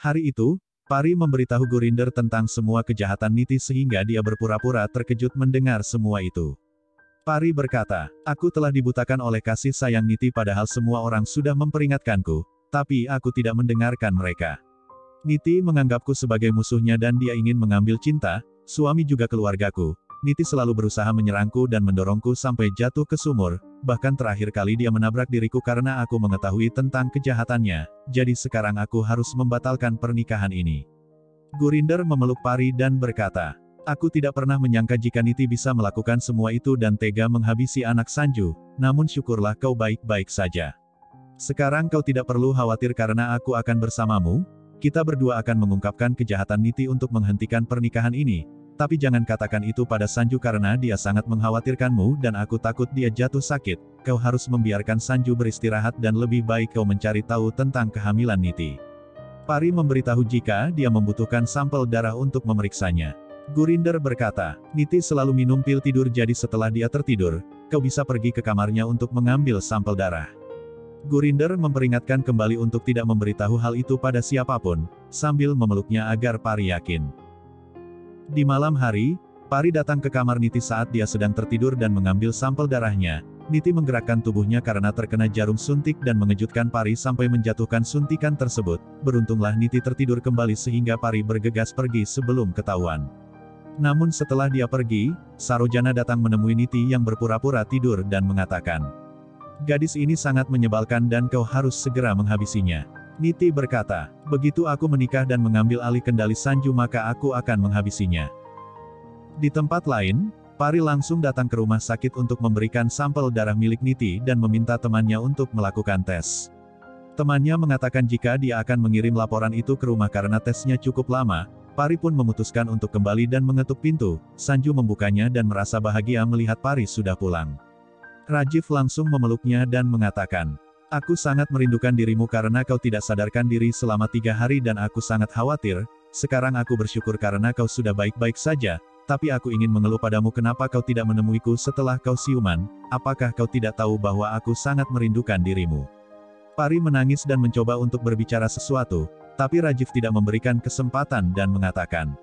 Hari itu, Pari memberitahu Gurinder tentang semua kejahatan Niti sehingga dia berpura-pura terkejut mendengar semua itu. Pari berkata, aku telah dibutakan oleh kasih sayang Niti padahal semua orang sudah memperingatkanku, tapi aku tidak mendengarkan mereka. Niti menganggapku sebagai musuhnya dan dia ingin mengambil cinta, suami juga keluargaku. Niti selalu berusaha menyerangku dan mendorongku sampai jatuh ke sumur, bahkan terakhir kali dia menabrak diriku karena aku mengetahui tentang kejahatannya, jadi sekarang aku harus membatalkan pernikahan ini. Gurinder memeluk Pari dan berkata, aku tidak pernah menyangka jika Niti bisa melakukan semua itu dan tega menghabisi anak Sanju, namun syukurlah kau baik-baik saja. Sekarang kau tidak perlu khawatir karena aku akan bersamamu, kita berdua akan mengungkapkan kejahatan Niti untuk menghentikan pernikahan ini, tapi jangan katakan itu pada Sanju karena dia sangat mengkhawatirkanmu dan aku takut dia jatuh sakit, kau harus membiarkan Sanju beristirahat dan lebih baik kau mencari tahu tentang kehamilan Niti. Pari memberitahu jika dia membutuhkan sampel darah untuk memeriksanya. Gurinder berkata, Niti selalu minum pil tidur jadi setelah dia tertidur, kau bisa pergi ke kamarnya untuk mengambil sampel darah. Gurinder memperingatkan kembali untuk tidak memberitahu hal itu pada siapapun, sambil memeluknya agar Pari yakin. Di malam hari, Pari datang ke kamar Niti saat dia sedang tertidur dan mengambil sampel darahnya. Niti menggerakkan tubuhnya karena terkena jarum suntik dan mengejutkan Pari sampai menjatuhkan suntikan tersebut. Beruntunglah Niti tertidur kembali sehingga Pari bergegas pergi sebelum ketahuan. Namun setelah dia pergi, Sarojana datang menemui Niti yang berpura-pura tidur dan mengatakan, gadis ini sangat menyebalkan dan kau harus segera menghabisinya. Niti berkata, begitu aku menikah dan mengambil alih kendali Sanju maka aku akan menghabisinya. Di tempat lain, Pari langsung datang ke rumah sakit untuk memberikan sampel darah milik Niti dan meminta temannya untuk melakukan tes. Temannya mengatakan jika dia akan mengirim laporan itu ke rumah karena tesnya cukup lama. Pari pun memutuskan untuk kembali dan mengetuk pintu. Sanju membukanya dan merasa bahagia melihat Pari sudah pulang. Rajiv langsung memeluknya dan mengatakan, aku sangat merindukan dirimu karena kau tidak sadarkan diri selama 3 hari dan aku sangat khawatir, sekarang aku bersyukur karena kau sudah baik-baik saja, tapi aku ingin mengeluh padamu kenapa kau tidak menemuiku setelah kau siuman, apakah kau tidak tahu bahwa aku sangat merindukan dirimu. Pari menangis dan mencoba untuk berbicara sesuatu, tapi Rajiv tidak memberikan kesempatan dan mengatakan,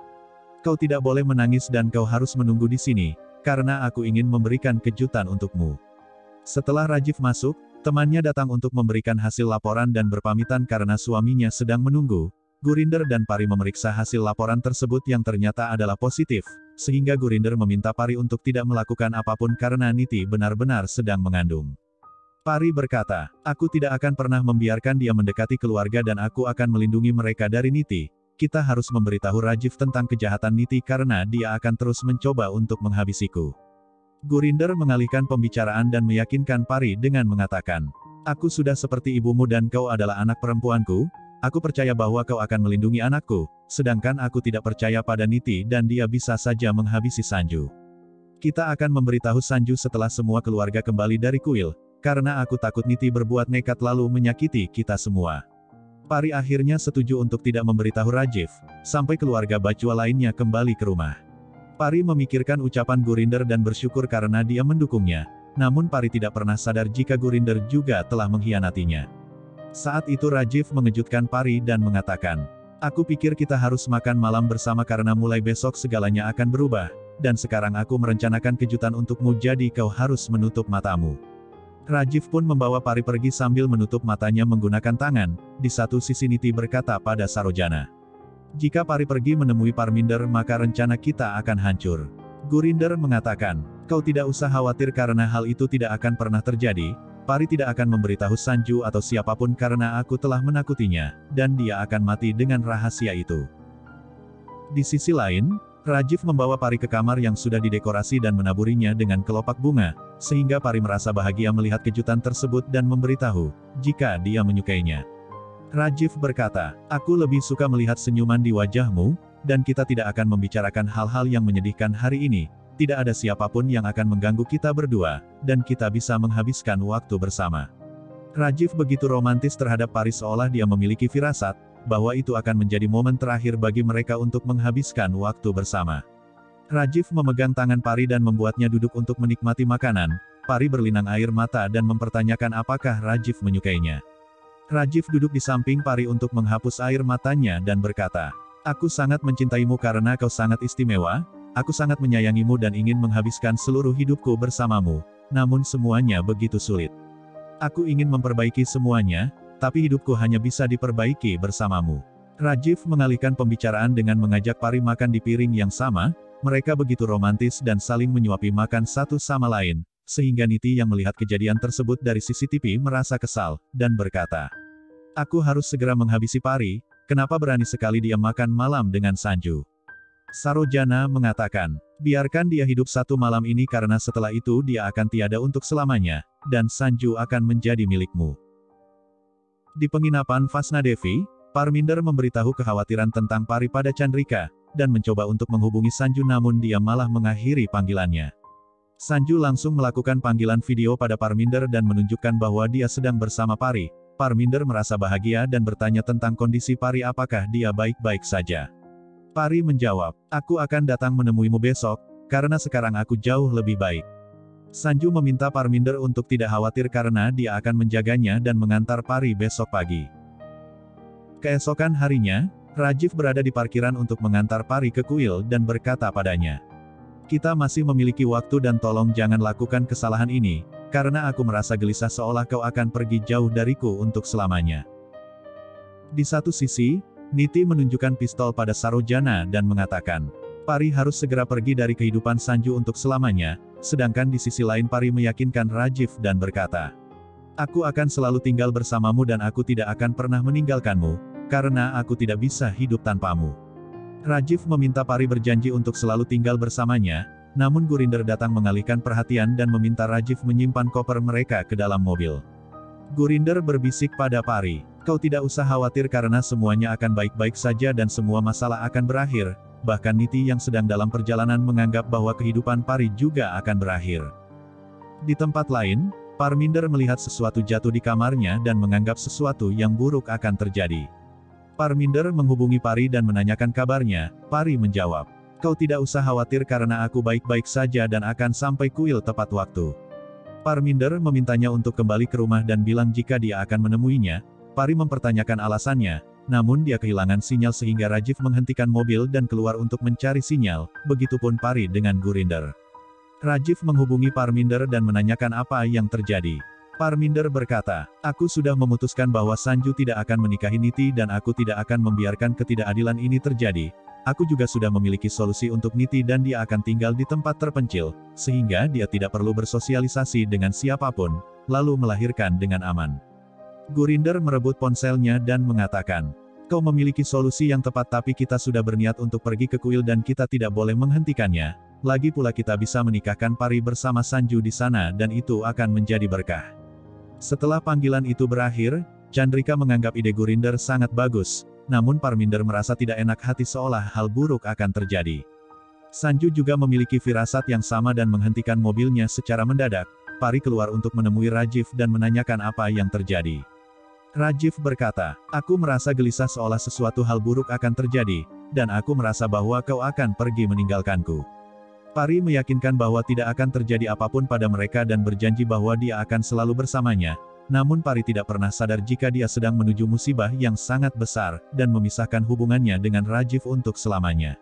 kau tidak boleh menangis dan kau harus menunggu di sini, karena aku ingin memberikan kejutan untukmu. Setelah Rajiv masuk, temannya datang untuk memberikan hasil laporan dan berpamitan karena suaminya sedang menunggu. Gurinder dan Pari memeriksa hasil laporan tersebut yang ternyata adalah positif, sehingga Gurinder meminta Pari untuk tidak melakukan apapun karena Niti benar-benar sedang mengandung. Pari berkata, aku tidak akan pernah membiarkan dia mendekati keluarga dan aku akan melindungi mereka dari Niti. Kita harus memberitahu Rajiv tentang kejahatan Niti karena dia akan terus mencoba untuk menghabisiku. Gurinder mengalihkan pembicaraan dan meyakinkan Pari dengan mengatakan, aku sudah seperti ibumu dan kau adalah anak perempuanku, aku percaya bahwa kau akan melindungi anakku, sedangkan aku tidak percaya pada Niti dan dia bisa saja menghabisi Sanju. Kita akan memberitahu Sanju setelah semua keluarga kembali dari kuil, karena aku takut Niti berbuat nekat lalu menyakiti kita semua. Pari akhirnya setuju untuk tidak memberitahu Rajiv, sampai keluarga Bajwa lainnya kembali ke rumah. Pari memikirkan ucapan Gurinder dan bersyukur karena dia mendukungnya, namun Pari tidak pernah sadar jika Gurinder juga telah mengkhianatinya. Saat itu Rajiv mengejutkan Pari dan mengatakan, aku pikir kita harus makan malam bersama karena mulai besok segalanya akan berubah, dan sekarang aku merencanakan kejutan untukmu jadi kau harus menutup matamu. Rajiv pun membawa Pari pergi sambil menutup matanya menggunakan tangan. Di satu sisi Niti berkata pada Sarojana, jika Pari pergi menemui Parminder maka rencana kita akan hancur. Gurinder mengatakan, kau tidak usah khawatir karena hal itu tidak akan pernah terjadi, Pari tidak akan memberitahu Sanju atau siapapun karena aku telah menakutinya, dan dia akan mati dengan rahasia itu. Di sisi lain, Rajiv membawa Pari ke kamar yang sudah didekorasi dan menaburinya dengan kelopak bunga, sehingga Pari merasa bahagia melihat kejutan tersebut dan memberitahu, jika dia menyukainya. Rajiv berkata, aku lebih suka melihat senyuman di wajahmu, dan kita tidak akan membicarakan hal-hal yang menyedihkan hari ini, tidak ada siapapun yang akan mengganggu kita berdua, dan kita bisa menghabiskan waktu bersama. Rajiv begitu romantis terhadap Pari seolah dia memiliki firasat, bahwa itu akan menjadi momen terakhir bagi mereka untuk menghabiskan waktu bersama. Rajiv memegang tangan Pari dan membuatnya duduk untuk menikmati makanan. Pari berlinang air mata dan mempertanyakan apakah Rajiv menyukainya. Rajiv duduk di samping Pari untuk menghapus air matanya dan berkata, "Aku sangat mencintaimu karena kau sangat istimewa, aku sangat menyayangimu dan ingin menghabiskan seluruh hidupku bersamamu, namun semuanya begitu sulit. Aku ingin memperbaiki semuanya, tapi hidupku hanya bisa diperbaiki bersamamu." Rajiv mengalihkan pembicaraan dengan mengajak Pari makan di piring yang sama, mereka begitu romantis dan saling menyuapi makan satu sama lain, sehingga Niti yang melihat kejadian tersebut dari CCTV merasa kesal, dan berkata, "Aku harus segera menghabisi Pari, kenapa berani sekali dia makan malam dengan Sanju?" Sarojana mengatakan, "Biarkan dia hidup satu malam ini karena setelah itu dia akan tiada untuk selamanya, dan Sanju akan menjadi milikmu." Di penginapan Vasna Devi, Parminder memberitahu kekhawatiran tentang Pari pada Chandrika, dan mencoba untuk menghubungi Sanju namun dia malah mengakhiri panggilannya. Sanju langsung melakukan panggilan video pada Parminder dan menunjukkan bahwa dia sedang bersama Pari. Parminder merasa bahagia dan bertanya tentang kondisi Pari apakah dia baik-baik saja. Pari menjawab, "Aku akan datang menemuimu besok, karena sekarang aku jauh lebih baik." Sanju meminta Parminder untuk tidak khawatir karena dia akan menjaganya dan mengantar Pari besok pagi. Keesokan harinya, Rajiv berada di parkiran untuk mengantar Pari ke kuil dan berkata padanya, "Kita masih memiliki waktu dan tolong jangan lakukan kesalahan ini, karena aku merasa gelisah seolah kau akan pergi jauh dariku untuk selamanya." Di satu sisi, Niti menunjukkan pistol pada Sarojana dan mengatakan, "Pari harus segera pergi dari kehidupan Sanju untuk selamanya," sedangkan di sisi lain Pari meyakinkan Rajiv dan berkata, "Aku akan selalu tinggal bersamamu dan aku tidak akan pernah meninggalkanmu, karena aku tidak bisa hidup tanpamu." Rajiv meminta Pari berjanji untuk selalu tinggal bersamanya, namun Gurinder datang mengalihkan perhatian dan meminta Rajiv menyimpan koper mereka ke dalam mobil. Gurinder berbisik pada Pari, "Kau tidak usah khawatir karena semuanya akan baik-baik saja dan semua masalah akan berakhir." Bahkan Niti yang sedang dalam perjalanan menganggap bahwa kehidupan Pari juga akan berakhir. Di tempat lain, Parminder melihat sesuatu jatuh di kamarnya dan menganggap sesuatu yang buruk akan terjadi. Parminder menghubungi Pari dan menanyakan kabarnya. Pari menjawab, "Kau tidak usah khawatir karena aku baik-baik saja dan akan sampai kuil tepat waktu." Parminder memintanya untuk kembali ke rumah dan bilang jika dia akan menemuinya. Pari mempertanyakan alasannya, namun dia kehilangan sinyal sehingga Rajiv menghentikan mobil dan keluar untuk mencari sinyal, begitupun Pari dengan Gurinder. Rajiv menghubungi Parminder dan menanyakan apa yang terjadi. Parminder berkata, "Aku sudah memutuskan bahwa Sanju tidak akan menikahi Niti dan aku tidak akan membiarkan ketidakadilan ini terjadi. Aku juga sudah memiliki solusi untuk Niti dan dia akan tinggal di tempat terpencil, sehingga dia tidak perlu bersosialisasi dengan siapapun, lalu melahirkan dengan aman." Gurinder merebut ponselnya dan mengatakan, "Kau memiliki solusi yang tepat tapi kita sudah berniat untuk pergi ke kuil dan kita tidak boleh menghentikannya. Lagi pula kita bisa menikahkan Pari bersama Sanju di sana dan itu akan menjadi berkah." Setelah panggilan itu berakhir, Chandrika menganggap ide Gurinder sangat bagus, namun Parminder merasa tidak enak hati seolah hal buruk akan terjadi. Sanju juga memiliki firasat yang sama dan menghentikan mobilnya secara mendadak. Pari keluar untuk menemui Rajiv dan menanyakan apa yang terjadi. Rajiv berkata, "Aku merasa gelisah seolah sesuatu hal buruk akan terjadi, dan aku merasa bahwa kau akan pergi meninggalkanku." Pari meyakinkan bahwa tidak akan terjadi apapun pada mereka dan berjanji bahwa dia akan selalu bersamanya. Namun Pari tidak pernah sadar jika dia sedang menuju musibah yang sangat besar, dan memisahkan hubungannya dengan Rajiv untuk selamanya.